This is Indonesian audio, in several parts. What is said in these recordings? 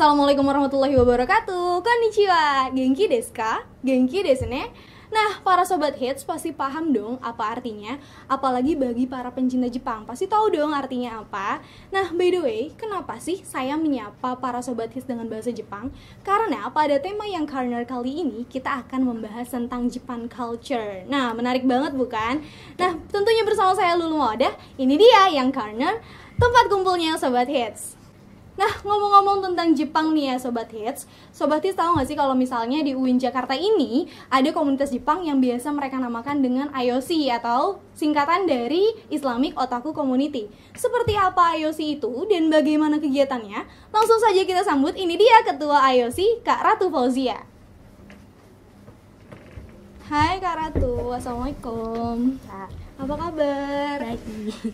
Assalamualaikum warahmatullahi wabarakatuh. Konnichiwa. Genki desu ka? Genki desu ne? Nah, para sobat hits pasti paham dong apa artinya. Apalagi bagi para pencinta Jepang, pasti tahu dong artinya apa. Nah, by the way, kenapa sih saya menyapa para sobat hits dengan bahasa Jepang? Karena pada tema yang corner kali ini kita akan membahas tentang Japan culture. Nah, menarik banget bukan? Nah, tentunya bersama saya Lulu Maudah. Ini dia yang corner, tempat kumpulnya sobat hits. Nah, ngomong-ngomong tentang Jepang nih ya Sobat Hits. Sobat Hits tahu gak sih kalau misalnya di UIN Jakarta ini ada komunitas Jepang yang biasa mereka namakan dengan IOC atau singkatan dari Islamic Otaku Community. Seperti apa IOC itu dan bagaimana kegiatannya? Langsung saja kita sambut, ini dia Ketua IOC, Kak Ratu Fauzia. Hai Kak Ratu, Assalamualaikum. Apa kabar? Baik.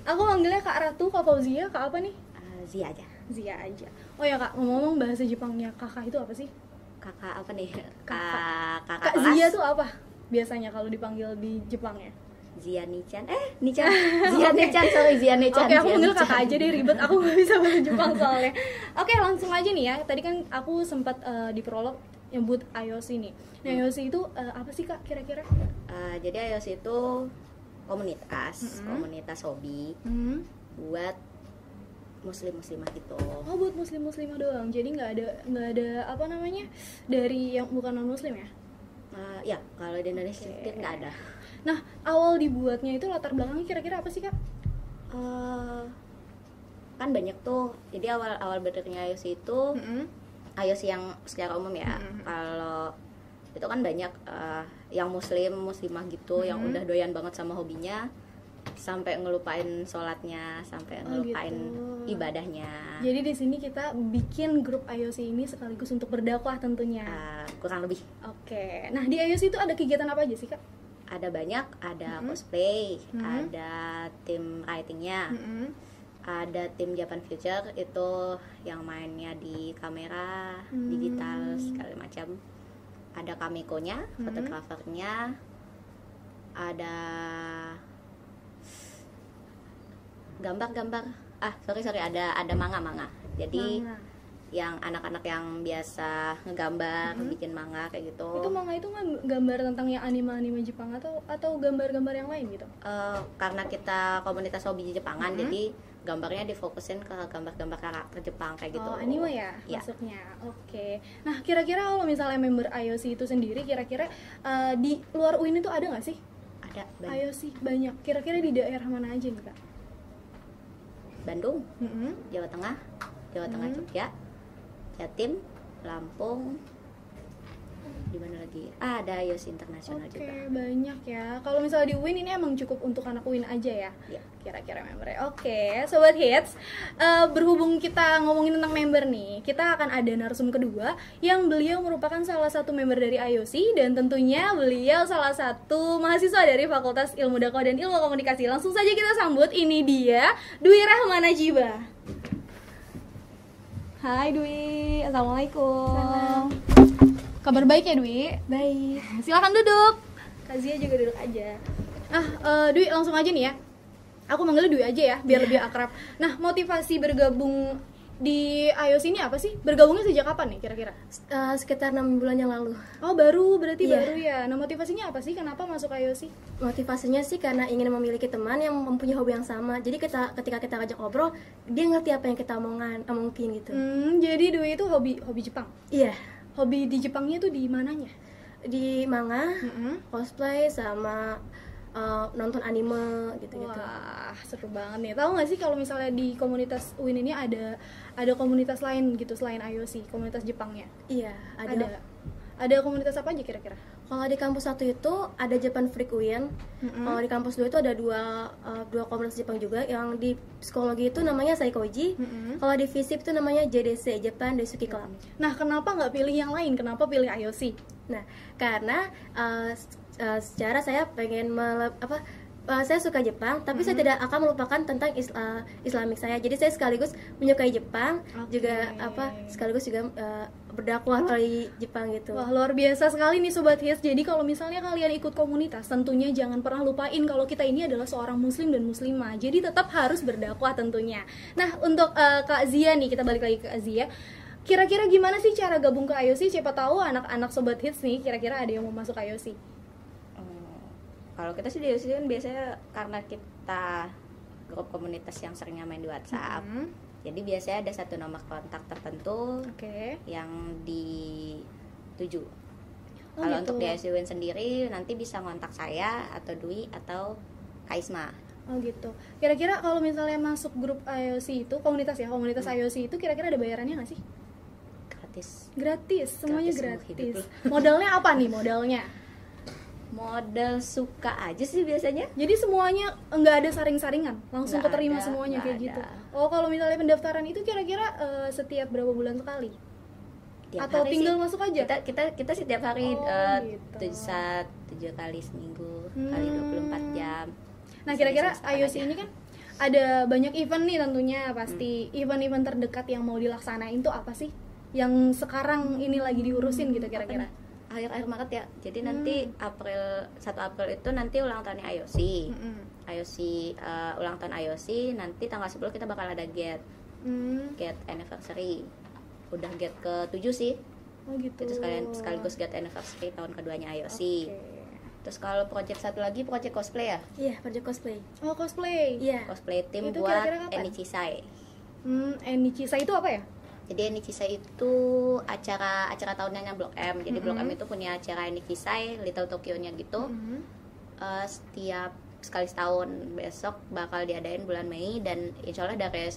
Aku manggilnya Kak Ratu, Kak Fauzia, Kak apa nih? Zia aja. Zia aja. Oh ya Kak, ngomong-ngomong bahasa Jepangnya kakak itu apa sih? Kakak apa nih? Kakak Kakak kelas. Zia tuh apa? Biasanya kalau dipanggil di Jepangnya. Zia Nichan. Nichan. Zia Nichan, sorry Zia Nichan. Oke, aku manggil kakak aja deh, ribet. Aku nggak bisa bahasa Jepang soalnya. Oke, langsung aja nih ya. Tadi kan aku sempat di prolog nyebut IOC nih. Nah, IOC itu apa sih Kak kira-kira? Jadi IOC itu komunitas hobi buat muslimah gitu. Oh, buat muslimah doang. Jadi nggak ada apa namanya dari yang bukan non muslim ya? Ya, kalau di Indonesia nggak ada. Nah, awal dibuatnya itu latar belakangnya kira-kira apa sih Kak? Kan banyak tuh. Jadi awal berdirinya IOC itu IOC yang secara umum ya. Kalau itu kan banyak yang muslimah gitu, yang udah doyan banget sama hobinya, sampai ngelupain sholatnya, sampai ngelupain ibadahnya. Jadi di sini kita bikin grup IOC ini sekaligus untuk berdakwah tentunya. Kurang lebih. Oke. Nah, di IOC itu ada kegiatan apa aja sih Kak? Ada banyak, ada cosplay, ada tim writingnya, ada tim Japan Future itu yang mainnya di kamera digital segala macam. Ada Kamiko-nya, fotografernya, ada gambar ada manga. Jadi yang anak-anak yang biasa ngegambar, bikin manga kayak gitu. Itu manga itu gambar tentang yang anime Jepang atau gambar-gambar yang lain gitu? Karena kita komunitas hobi Jepangan, jadi gambarnya difokusin ke gambar-gambar karakter Jepang kayak gitu. Oh, anime ya masuknya. Oke. Nah, kira-kira kalau misalnya member IOC itu sendiri, kira-kira di luar UIN itu ada nggak sih? Ada banyak. IOC banyak. Kira-kira di daerah mana aja nih Kak? Bandung, Jawa Tengah, Jogja, Jatim, Lampung, di mana lagi? Ada IOC internasional juga. Oke, banyak ya. Kalau misalnya di UIN ini emang cukup untuk anak UIN aja ya? Iya. Kira-kira membernya. Oke, Sobat Hits, berhubung kita ngomongin tentang member nih, kita akan ada narsum kedua yang beliau merupakan salah satu member dari IOC dan tentunya beliau salah satu mahasiswa dari Fakultas Ilmu Dakwah dan Ilmu Komunikasi. Langsung saja kita sambut, ini dia Dwi Rahmana Jiba. Hai Dwi, Assalamualaikum. Kabar baik ya Dwi? Baik. Silakan duduk. Kak Zia juga duduk aja. Dwi langsung aja nih ya. Aku manggilnya Dwi aja ya, biar lebih akrab. Nah, motivasi bergabung di IOC ini apa sih? Bergabungnya sejak kapan nih kira-kira? Sekitar 6 bulan yang lalu. Oh, berarti baru ya. Nah, motivasinya apa sih? Kenapa masuk IOC? Motivasinya sih karena ingin memiliki teman yang mempunyai hobi yang sama. Jadi ketika kita ajak ngobrol, dia ngerti apa yang kita omongin gitu. Jadi Dwi itu hobi Jepang? Iya. Hobi di Jepangnya tuh di mananya? Di manga, cosplay, sama nonton anime gitu-gitu. Wah, seru banget nih. Tahu nggak sih kalau misalnya di komunitas UIN ini ada komunitas lain gitu selain IOC, komunitas Jepangnya? Iya, Ada. Ada komunitas apa aja kira-kira? Kalau di kampus 1 itu ada Japan Freak UIN. Kalau di kampus 2 itu ada dua komunitas Jepang juga. Yang di psikologi itu namanya Saikoji. Kalau di FISIP itu namanya JDC, Japan Daisuki Club. Nah, kenapa nggak pilih yang lain? Kenapa pilih IOC? Nah, karena secara saya pengen saya suka Jepang, tapi saya tidak akan melupakan tentang Islamik saya. Jadi saya sekaligus menyukai Jepang, juga sekaligus juga berdakwah melalui Jepang gitu. Wah, luar biasa sekali nih Sobat Hits. Jadi kalau misalnya kalian ikut komunitas, tentunya jangan pernah lupain kalau kita ini adalah seorang muslim dan muslimah. Jadi tetap harus berdakwah tentunya. Nah, untuk Kak Zia nih, kita balik lagi ke Kak Zia. kira-kira gimana sih cara gabung ke IOC? Siapa tahu anak-anak Sobat Hits nih kira-kira ada yang mau masuk IOC. Kalau kita sih di IOC kan biasanya karena kita grup komunitas yang seringnya main di WhatsApp. Jadi biasanya ada satu nomor kontak tertentu yang dituju. Kalau gitu. untuk di IOC Win sendiri nanti bisa kontak saya atau Dwi atau Kaisma. Oh gitu. Kira-kira kalau misalnya masuk grup IOC itu, komunitas IOC itu kira-kira ada bayarannya nggak sih? Gratis, semuanya gratis. Modalnya apa nih modalnya? Modal suka aja sih biasanya. Jadi semuanya nggak ada saring-saringan, langsung Nggak keterima ada, semuanya nggak kayak ada. gitu. Oh kalau misalnya pendaftaran itu kira-kira setiap berapa bulan sekali? Tiap Atau hari tinggal sih, masuk aja? Kita setiap hari Gitu. 7 kali seminggu kali 24 jam. Nah kira-kira IOC ini kan ada banyak event nih tentunya pasti. Event-event terdekat yang mau dilaksanain tuh apa sih? Yang sekarang ini lagi diurusin gitu kira-kira? Akhir-akhir Maret ya. Jadi nanti 1 April itu nanti ulang tahunnya IOC. IOC ulang tahun IOC nanti tanggal 10 kita bakal ada get anniversary. Udah get ke-7 sih. Oh gitu. Itu sekaligus get anniversary tahun keduanya IOC. Terus kalau project satu lagi project cosplay ya? Iya, project cosplay. Oh cosplay. Iya. Cosplay tim Itu buat kira-kira kapan? Enichisa. Enichisa itu apa ya? Jadi Enichisa itu acara tahunannya Blok M. Jadi Blok M itu punya acara Enichisa Little Tokyo-nya gitu. Setiap sekali setahun. Besok bakal diadain bulan Mei dan insya Allah dari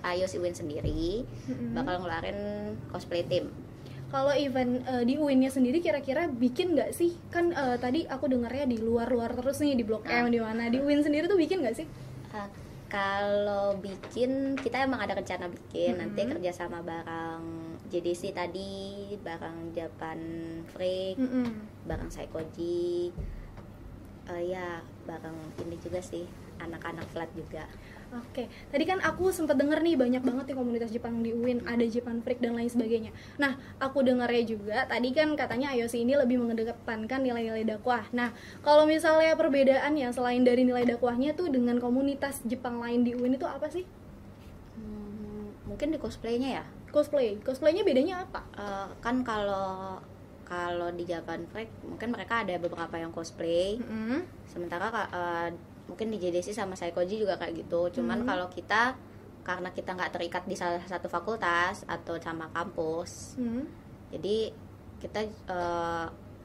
IOC Win sendiri bakal ngeluarin cosplay tim. Kalau event di UIN-nya sendiri kira-kira bikin nggak sih? Kan tadi aku dengarnya di luar-luar terus nih, di Blok M di mana. Di UIN sendiri tuh bikin nggak sih? Kalau bikin, kita emang ada rencana bikin. Nanti kerja sama bareng JDC tadi, bareng Japan Freak, bareng Psychoji, ya bareng ini juga sih, anak-anak flat juga. Oke, tadi kan aku sempat denger nih banyak banget nih komunitas Jepang di UIN, ada Japan Freak dan lain sebagainya. Nah, aku dengarnya juga, tadi kan katanya IOC ini lebih mengedepankan nilai-nilai dakwah. Nah, kalau misalnya perbedaannya selain dari nilai dakwahnya tuh dengan komunitas Jepang lain di UIN itu apa sih? Mungkin di cosplaynya ya. Cosplaynya bedanya apa? Kan kalau di Japan Freak mungkin mereka ada beberapa yang cosplay. Sementara mungkin di JDC sama Psychoji juga kayak gitu. Cuman kalau kita, karena kita nggak terikat di salah satu fakultas atau sama kampus, jadi kita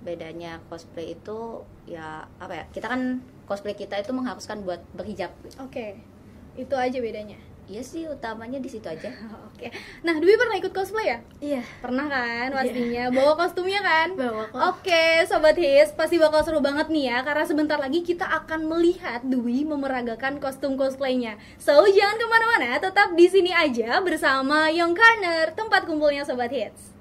bedanya cosplay itu ya apa ya? Kita kan cosplay kita itu mengharuskan buat berhijab. Oke, itu aja bedanya. Iya sih, utamanya di situ aja. Oke. Nah, Dwi pernah ikut cosplay ya? Iya. Pernah kan pastinya. Bawa kostumnya kan? Bawa kok. Oke, Sobat Hits, pasti bakal seru banget nih ya, karena sebentar lagi kita akan melihat Dwi memeragakan kostum cosplaynya. So, jangan kemana-mana, tetap di sini aja bersama Young Corner, tempat kumpulnya Sobat Hits.